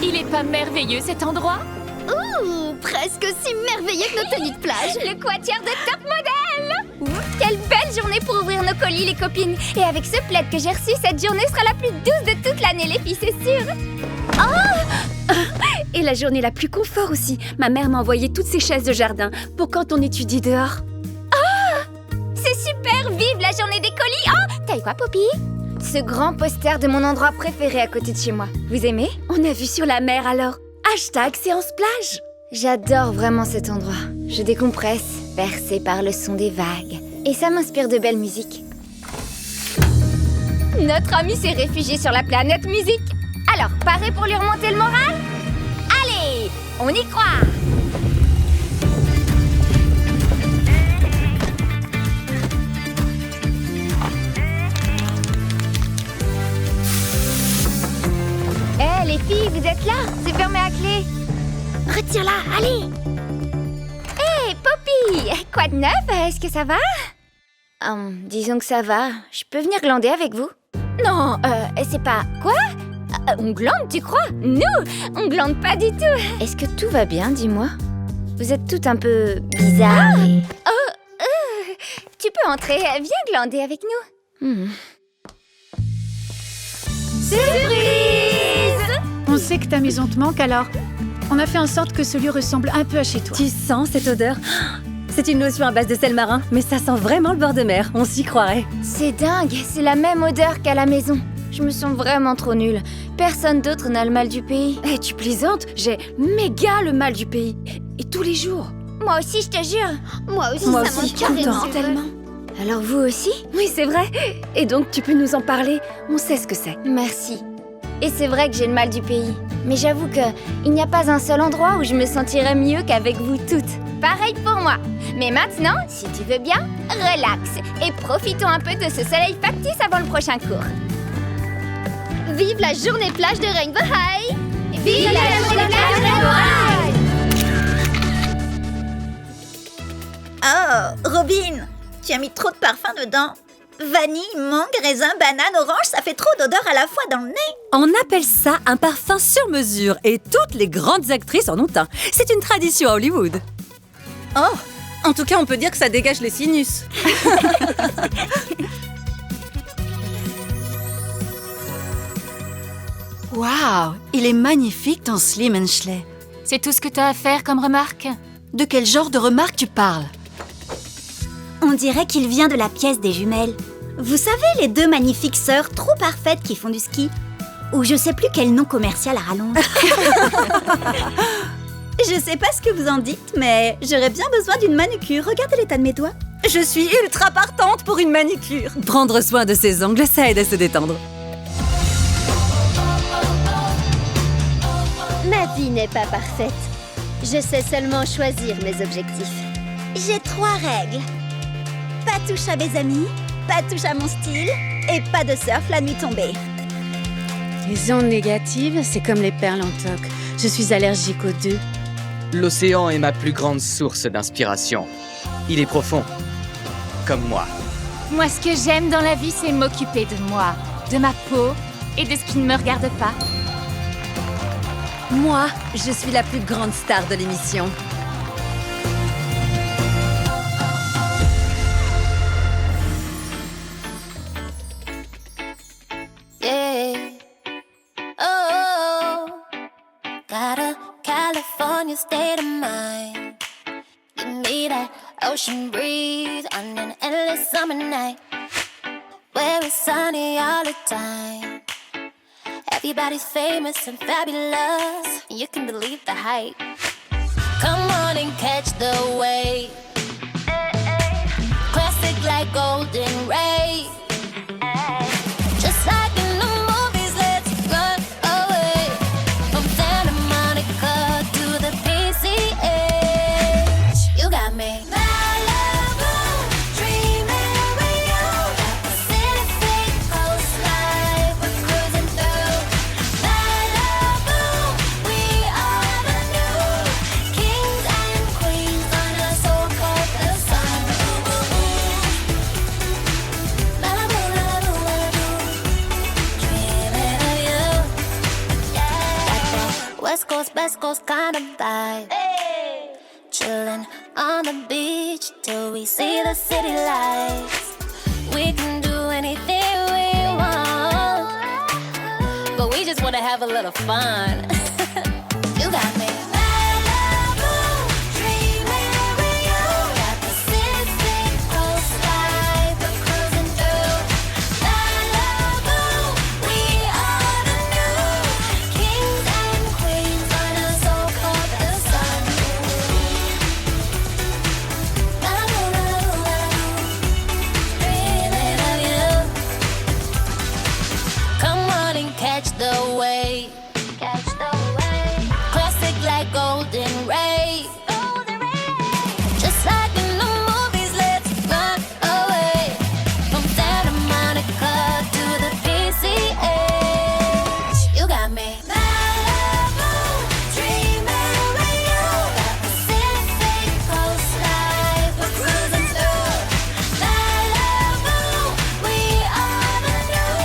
Il est pas merveilleux cet endroit? Ouh, presque aussi merveilleux que nos tenues de plage. Le quatuor de top modèle. Quelle belle journée pour ouvrir nos colis, les copines. Et avec ce plaid que j'ai reçu, cette journée sera la plus douce de toute l'année, les filles, c'est sûr. Et la journée la plus confort aussi. Ma mère m'a envoyé toutes ces chaises de jardin pour quand on étudie dehors. C'est super, vive la journée des colis. Oh, t'as eu quoi, Poppy? Ce grand poster de mon endroit préféré à côté de chez moi. Vous aimez? On a vu sur la mer alors. Hashtag séance plage. J'adore vraiment cet endroit. Je décompresse, bercée par le son des vagues. Et ça m'inspire de belle musique. Notre ami s'est réfugié sur la planète musique. Alors, paré pour lui remonter le moral? Allez, on y croit! Hé, les filles, vous êtes là? C'est fermé à clé. Retire-la, allez! Hé, Poppy! Quoi de neuf? Est-ce que ça va? Disons que ça va. Je peux venir glander avec vous? Non, c'est pas... Quoi? On glande, tu crois? Nous, on glande pas du tout. Est-ce que tout va bien, dis-moi? Vous êtes toutes un peu bizarres. Tu peux entrer, viens glander avec nous. Surprise! On sait que ta maison te manque, alors on a fait en sorte que ce lieu ressemble un peu à chez toi. Tu sens cette odeur? C'est une lotion à base de sel marin, mais ça sent vraiment le bord de mer. On s'y croirait. C'est dingue, c'est la même odeur qu'à la maison. Je me sens vraiment trop nulle. Personne d'autre n'a le mal du pays. Hé, tu plaisantes? J'ai méga le mal du pays. Et tous les jours. Moi aussi, je te jure. Moi aussi, Moi ça aussi, manque carrément. tout le temps, tellement. Alors vous aussi? Oui, c'est vrai. Et donc, tu peux nous en parler? On sait ce que c'est. Merci. Et c'est vrai que j'ai le mal du pays. Mais j'avoue que il n'y a pas un seul endroit où je me sentirais mieux qu'avec vous toutes. Pareil pour moi. Mais maintenant, si tu veux bien, relax. Et profitons un peu de ce soleil factice avant le prochain cours. Vive la journée plage de Rainbow High! Vive la journée plage de Rainbow High! Oh, Robin, tu as mis trop de parfum dedans. Vanille, mangue, raisin, banane, orange, ça fait trop d'odeur à la fois dans le nez. On appelle ça un parfum sur mesure et toutes les grandes actrices en ont un. C'est une tradition à Hollywood. Oh, en tout cas, on peut dire que ça dégage les sinus. Waouh, il est magnifique ton Slim & Schley. C'est tout ce que t'as à faire comme remarque? De quel genre de remarque tu parles? On dirait qu'il vient de la pièce des jumelles. Vous savez, les deux magnifiques sœurs trop parfaites qui font du ski? Ou je sais plus quel nom commercial à rallonge. Je sais pas ce que vous en dites, mais j'aurais bien besoin d'une manucure. Regardez l'état de mes doigts. Je suis ultra partante pour une manicure. Prendre soin de ses ongles, ça aide à se détendre. Ma vie n'est pas parfaite. Je sais seulement choisir mes objectifs. J'ai 3 règles. Pas touche à mes amis, pas touche à mon style, et pas de surf la nuit tombée. Les ondes négatives, c'est comme les perles en toque. Je suis allergique aux deux. L'océan est ma plus grande source d'inspiration. Il est profond, comme moi. Moi, ce que j'aime dans la vie, c'est m'occuper de moi, de ma peau et de ce qui ne me regarde pas. Moi, je suis la plus grande star de l'émission. Yeah. Oh, got a California state of mind. Give me that ocean breeze on an endless summer night where it's sunny all the time. Everybody's famous and fabulous. You can believe the hype. Come on and catch the wave. Classic like Golden Ray. Just like in the movies, let's run away from Santa Monica to the PCH. You got me. Malibu, dreaming with you. Pacific coastline, we're cruising through. Malibu, we are the new kings and queens on a soul called the sun. Coast, West Coast kind of vibe. Chillin' on the beach till we see the city lights. We can do anything we want, but we just wanna have a little fun. You got me. Catch the wave, classic like golden rays. Just like in the movies, let's run away from Santa Monica to the PCH. You got me. Malibu, dreaming with you. Got Pacific Coast life, we're cruising through. Malibu, we are the new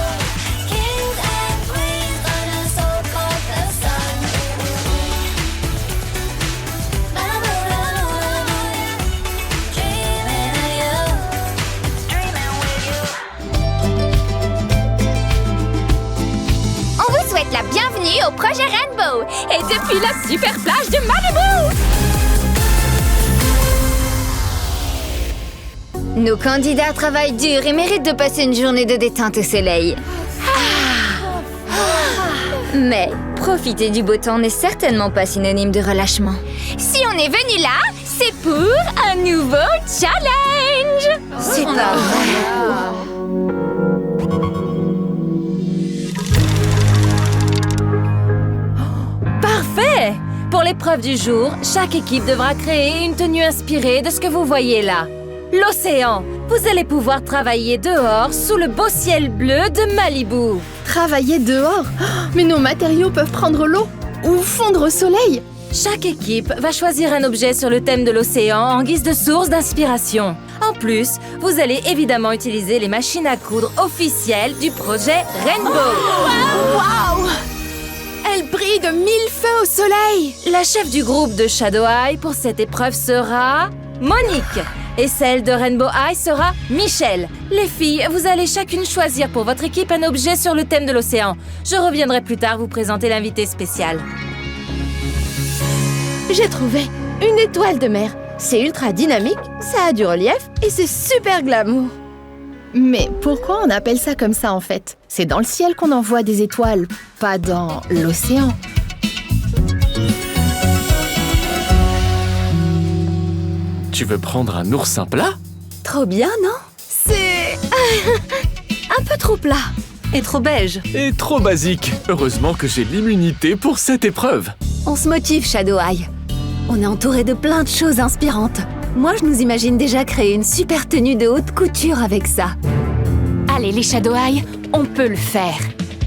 kings and queens on a soul called the sun. Malibu, dreaming of you, dreaming with you. On vous souhaite la bienvenue au projet Rainbow et depuis la super plage de Malibu. Nos candidats travaillent dur et méritent de passer une journée de détente au soleil. Mais profiter du beau temps n'est certainement pas synonyme de relâchement. Si on est venu là, c'est pour un nouveau challenge. C'est pas vrai. Parfait! Pour l'épreuve du jour, chaque équipe devra créer une tenue inspirée de ce que vous voyez là. L'océan. Vous allez pouvoir travailler dehors sous le beau ciel bleu de Malibu. Travailler dehors? Mais nos matériaux peuvent prendre l'eau ou fondre au soleil. Chaque équipe va choisir un objet sur le thème de l'océan en guise de source d'inspiration. En plus, vous allez évidemment utiliser les machines à coudre officielles du projet Rainbow. Waouh! Elle brille de 1000 feux au soleil. La chef du groupe de Shadow Eye pour cette épreuve sera Monique. Et celle de Rainbow Eye sera Michelle. Les filles, vous allez chacune choisir pour votre équipe un objet sur le thème de l'océan. Je reviendrai plus tard vous présenter l'invité spécial. J'ai trouvé une étoile de mer. C'est ultra dynamique, ça a du relief et c'est super glamour. Mais pourquoi on appelle ça comme ça en fait? C'est dans le ciel qu'on en voit des étoiles, pas dans l'océan. Tu veux prendre un oursin plat? Trop bien, non? C'est... un peu trop plat. Et trop beige. Et trop basique. Heureusement que j'ai l'immunité pour cette épreuve. On se motive, Shadow Eye. On est entouré de plein de choses inspirantes. Moi, je nous imagine déjà créer une super tenue de haute couture avec ça. Allez, les Shadow Eye, on peut le faire.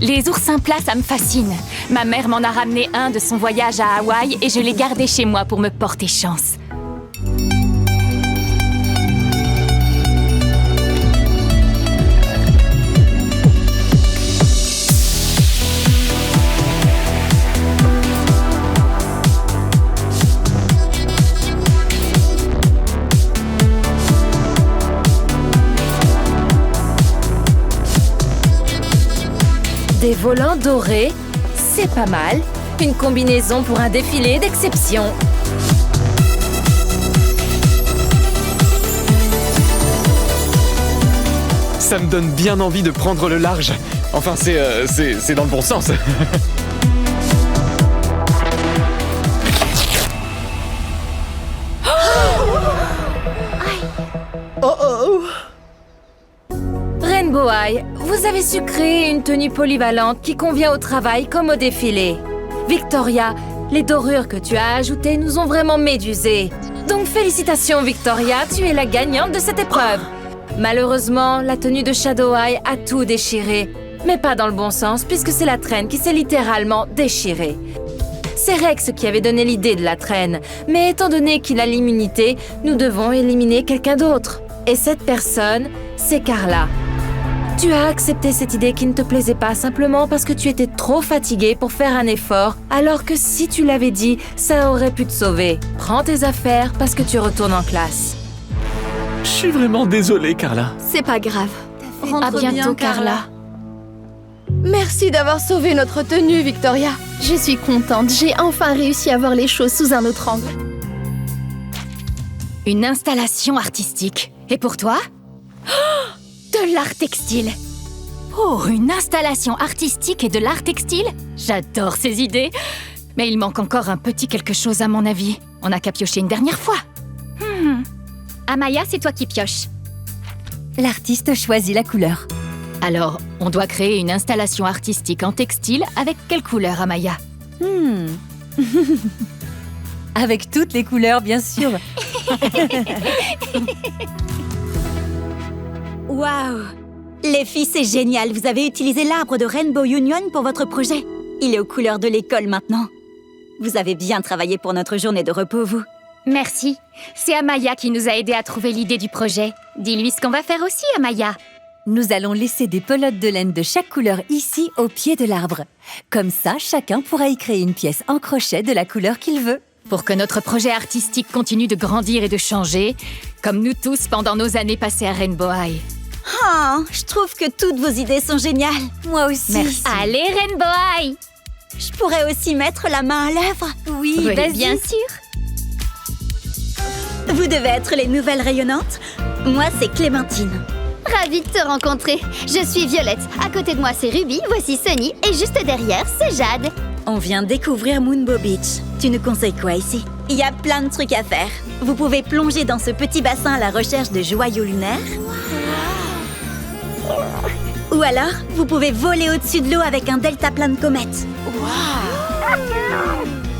Les oursins plats, ça me fascine. Ma mère m'en a ramené un de son voyage à Hawaï et je l'ai gardé chez moi pour me porter chance. Des volants dorés, c'est pas mal. Une combinaison pour un défilé d'exception. Ça me donne bien envie de prendre le large. Enfin, c'est dans le bon sens. Rainbow Eye, vous avez su créer une tenue polyvalente qui convient au travail comme au défilé. Victoria, les dorures que tu as ajoutées nous ont vraiment médusées. Donc félicitations Victoria, tu es la gagnante de cette épreuve. Malheureusement, la tenue de Shadow Eye a tout déchiré. Mais pas dans le bon sens, puisque c'est la traîne qui s'est littéralement déchirée. C'est Rex qui avait donné l'idée de la traîne. Mais étant donné qu'il a l'immunité, nous devons éliminer quelqu'un d'autre. Et cette personne, c'est Carla. Tu as accepté cette idée qui ne te plaisait pas simplement parce que tu étais trop fatiguée pour faire un effort, alors que si tu l'avais dit, ça aurait pu te sauver. Prends tes affaires parce que tu retournes en classe. Je suis vraiment désolée, Carla. C'est pas grave. À bientôt, Carla. Merci d'avoir sauvé notre tenue, Victoria. Je suis contente, j'ai enfin réussi à voir les choses sous un autre angle. Une installation artistique. Et pour toi? Oh, de l'art textile. Oh, une installation artistique et de l'art textile? J'adore ces idées. Mais il manque encore un petit quelque chose à mon avis. On n'a qu'à piocher une dernière fois. Amaya, c'est toi qui pioches. L'artiste choisit la couleur. Alors, on doit créer une installation artistique en textile avec quelle couleur, Amaya? Avec toutes les couleurs, bien sûr. Waouh! Les filles, c'est génial. Vous avez utilisé l'arbre de Rainbow Union pour votre projet. Il est aux couleurs de l'école maintenant. Vous avez bien travaillé pour notre journée de repos, vous. Merci. C'est Amaya qui nous a aidés à trouver l'idée du projet. Dis-lui ce qu'on va faire aussi, Amaya. Nous allons laisser des pelotes de laine de chaque couleur ici, au pied de l'arbre. Comme ça, chacun pourra y créer une pièce en crochet de la couleur qu'il veut. Pour que notre projet artistique continue de grandir et de changer, comme nous tous pendant nos années passées à Rainbow High. Oh, je trouve que toutes vos idées sont géniales. Moi aussi. Merci. Allez, Rainbow High! Je pourrais aussi mettre la main à l'œuvre. Oui, vas-y. Bien sûr. Vous devez être les nouvelles rayonnantes. Moi, c'est Clémentine. Ravie de te rencontrer. Je suis Violette. À côté de moi, c'est Ruby. Voici Sunny. Et juste derrière, c'est Jade. On vient découvrir Moonbow Beach. Tu nous conseilles quoi ici? Il y a plein de trucs à faire. Vous pouvez plonger dans ce petit bassin à la recherche de joyaux lunaires. Ou alors, vous pouvez voler au-dessus de l'eau avec un deltaplane comète.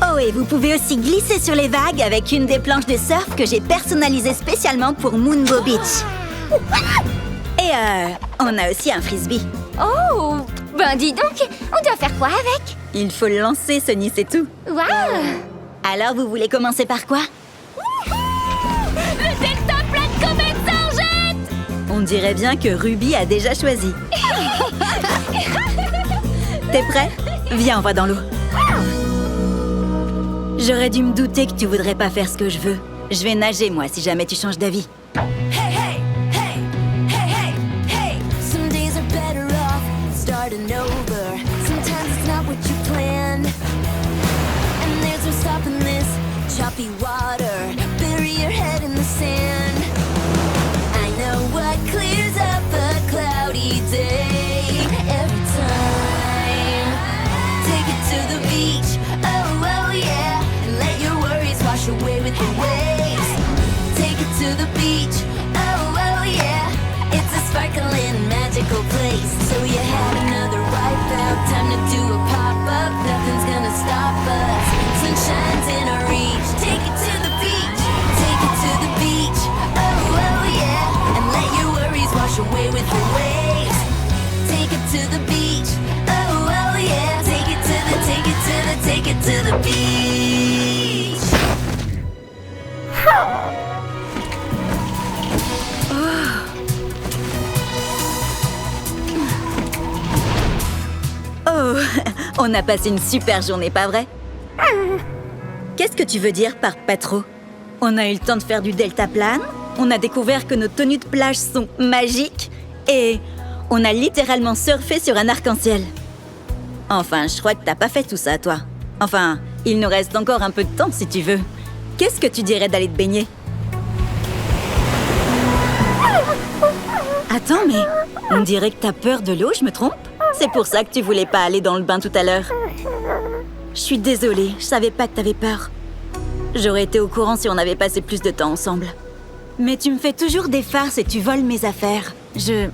Oh, et vous pouvez aussi glisser sur les vagues avec une des planches de surf que j'ai personnalisées spécialement pour Moonbow Beach. Et on a aussi un frisbee. Oh, ben dis donc, on doit faire quoi avec? Il faut le lancer, Sunny, c'est tout. Waouh! Alors, vous voulez commencer par quoi? Le deltaplane comète s'enjette! On dirait bien que Ruby a déjà choisi. T'es prêt? Viens, on va dans l'eau. J'aurais dû me douter que tu voudrais pas faire ce que je veux. Je vais nager, moi, si jamais tu changes d'avis. Some days are better off starting over. Sometimes it's not what you planned. And there's no stopping this choppy water. Bury your head in the sand. I know what clears up a cloudy day every time. Take it to the beach, oh yeah. And let your worries wash away with the waves. Take it to the beach, oh yeah. It's a sparkling, magical place. So you had another wipe out, time to do a pop-up. Nothing's gonna stop us. Sunshine's in our reach. Take it to the beach, take it to the beach, oh yeah. And let your worries wash away with the waves. Take it to the beach, oh yeah. Take it to the, take it to the, take it to the beach. Oh, on a passé une super journée, pas vrai? Qu'est-ce que tu veux dire par pas trop? On a eu le temps de faire du deltaplane, on a découvert que nos tenues de plage sont magiques et on a littéralement surfé sur un arc-en-ciel. Enfin, je crois que t'as pas fait tout ça, toi. Enfin, il nous reste encore un peu de temps si tu veux. Qu'est-ce que tu dirais d'aller te baigner? Attends, mais on dirait que t'as peur de l'eau, je me trompe? C'est pour ça que tu voulais pas aller dans le bain tout à l'heure. Je suis désolée, je savais pas que t'avais peur. J'aurais été au courant si on avait passé plus de temps ensemble. Mais tu me fais toujours des farces et tu voles mes affaires. Je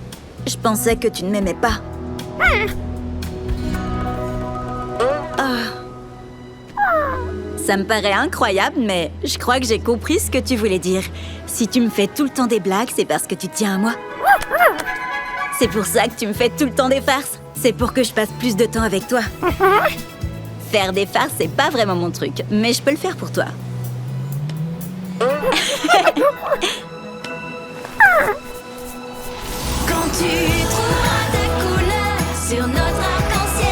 pensais que tu ne m'aimais pas. Ça me paraît incroyable, mais je crois que j'ai compris ce que tu voulais dire. Si tu me fais tout le temps des blagues, c'est parce que tu tiens à moi. C'est pour ça que tu me fais tout le temps des farces. C'est pour que je passe plus de temps avec toi. Faire des farces, c'est pas vraiment mon truc, mais je peux le faire pour toi. Quand tu trouveras sur notre arc-en-ciel.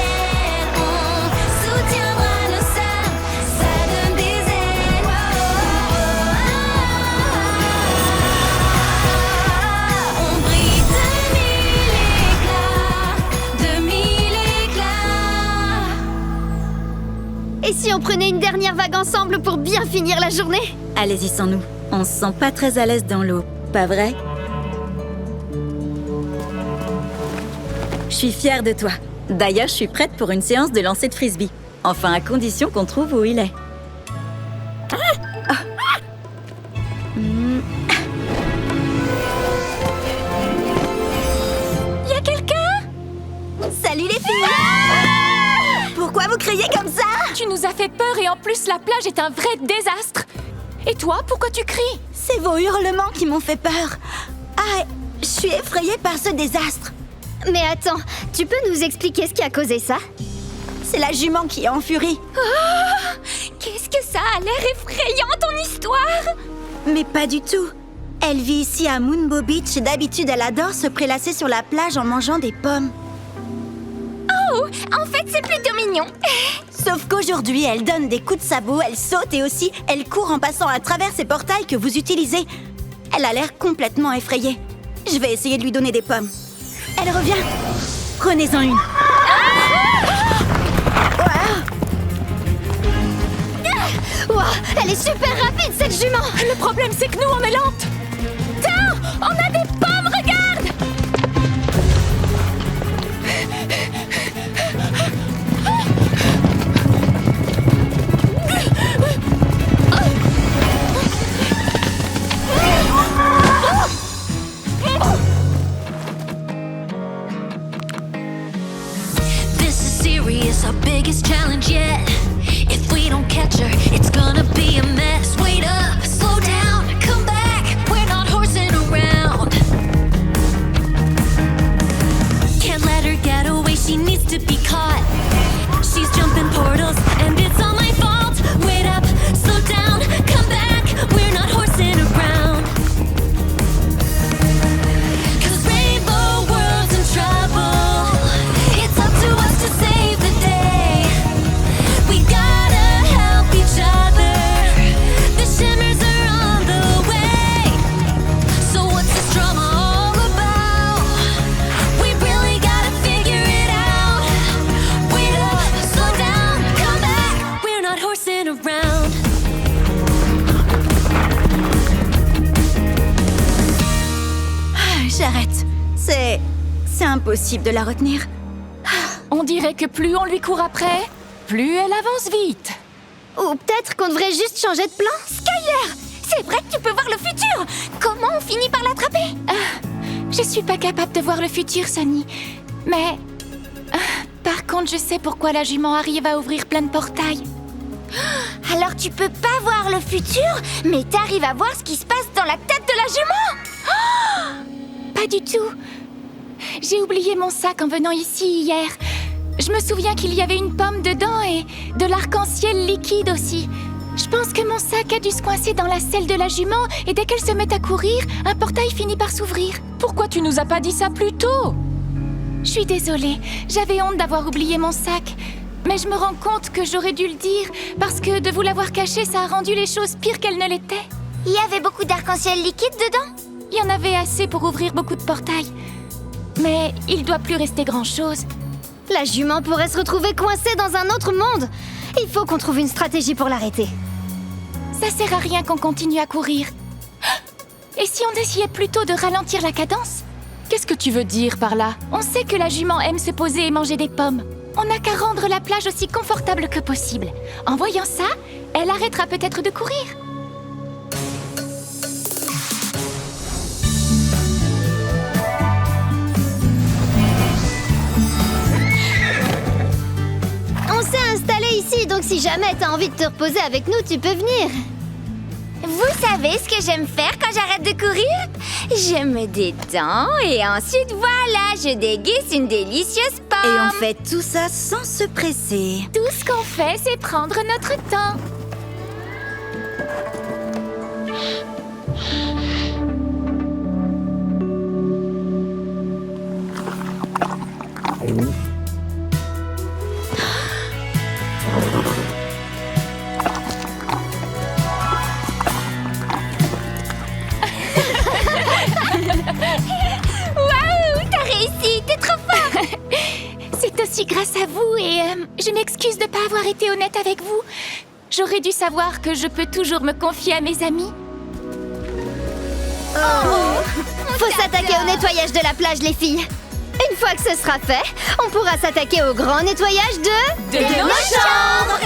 On soutiendra nos sœurs, ça donne des ailes. On brille de mille éclats. Et si on prenait une dernière vague ensemble pour bien finir la journée? Allez-y sans nous. On se sent pas très à l'aise dans l'eau, pas vrai? Je suis fière de toi. D'ailleurs, je suis prête pour une séance de lancer de frisbee. Enfin, à condition qu'on trouve où il est. Y a quelqu'un? Salut les filles! Pourquoi vous criez comme ça? Tu nous as fait peur et en plus la plage est un vrai désastre. Et toi, pourquoi tu cries? C'est vos hurlements qui m'ont fait peur. Ah, je suis effrayée par ce désastre. Mais attends, tu peux nous expliquer ce qui a causé ça? C'est la jument qui est en furie. Qu'est-ce que ça a l'air effrayant, ton histoire! Mais pas du tout. Elle vit ici à Moonbow Beach et d'habitude elle adore se prélasser sur la plage en mangeant des pommes. Oh, en fait, c'est plutôt mignon. Sauf qu'aujourd'hui, elle donne des coups de sabot, elle saute et aussi elle court en passant à travers ces portails que vous utilisez. Elle a l'air complètement effrayée. Je vais essayer de lui donner des pommes. Elle revient. Prenez-en une. Wow, elle est super rapide, cette jument! Le problème, c'est que nous, on est lente. Tiens, on a des pommes, regarde! This is serious, our biggest challenge yet. If we don't catch her, it's gonna be a mess. Wait up, slow down, come back. We're not horsing around. Can't let her get away, she needs to be caught. She's jumping portals, and it's all my fault. Wait up, slow down, come back. We're not horsing around. 'Cause Rainbow World's in trouble. It's up to us to save the day. We gotta help each other. The shimmers are on the way. So what's this drama all about? We really gotta figure it out. Wait up, slow down, come back. We're not horsing around. J'arrête. C'est impossible de la retenir. On dirait que plus on lui court après, plus elle avance vite. Ou peut-être qu'on devrait juste changer de plan? Skyler, c'est vrai que tu peux voir le futur. Comment on finit par l'attraper? Je suis pas capable de voir le futur, Sunny. Mais... par contre, je sais pourquoi la jument arrive à ouvrir plein de portails. Alors tu peux pas voir le futur, mais t'arrives à voir ce qui se passe dans la tête de la jument. Pas du tout. J'ai oublié mon sac en venant ici hier. Je me souviens qu'il y avait une pomme dedans et de l'arc-en-ciel liquide aussi. Je pense que mon sac a dû se coincer dans la selle de la jument et dès qu'elle se met à courir, un portail finit par s'ouvrir. Pourquoi tu nous as pas dit ça plus tôt? Je suis désolée, j'avais honte d'avoir oublié mon sac. Mais je me rends compte que j'aurais dû le dire parce que de vous l'avoir caché, ça a rendu les choses pires qu'elles ne l'étaient. Il y avait beaucoup d'arc-en-ciel liquide dedans? Il y en avait assez pour ouvrir beaucoup de portails. Mais il doit plus rester grand-chose. La jument pourrait se retrouver coincée dans un autre monde. Il faut qu'on trouve une stratégie pour l'arrêter. Ça sert à rien qu'on continue à courir. Et si on essayait plutôt de ralentir la cadence? Qu'est-ce que tu veux dire par là? On sait que la jument aime se poser et manger des pommes. On n'a qu'à rendre la plage aussi confortable que possible. En voyant ça, elle arrêtera peut-être de courir. On s'est installé ici, donc si jamais t'as envie de te reposer avec nous, tu peux venir. Vous savez ce que j'aime faire quand j'arrête de courir? Je me détends et ensuite voilà, je déguste une délicieuse pomme. Et on fait tout ça sans se presser. Tout ce qu'on fait, c'est prendre notre temps. aussi grâce à vous et je m'excuse de ne pas avoir été honnête avec vous. J'aurais dû savoir que je peux toujours me confier à mes amis. Faut s'attaquer au nettoyage de la plage, les filles. Une fois que ce sera fait, on pourra s'attaquer au grand nettoyage de nos chambres.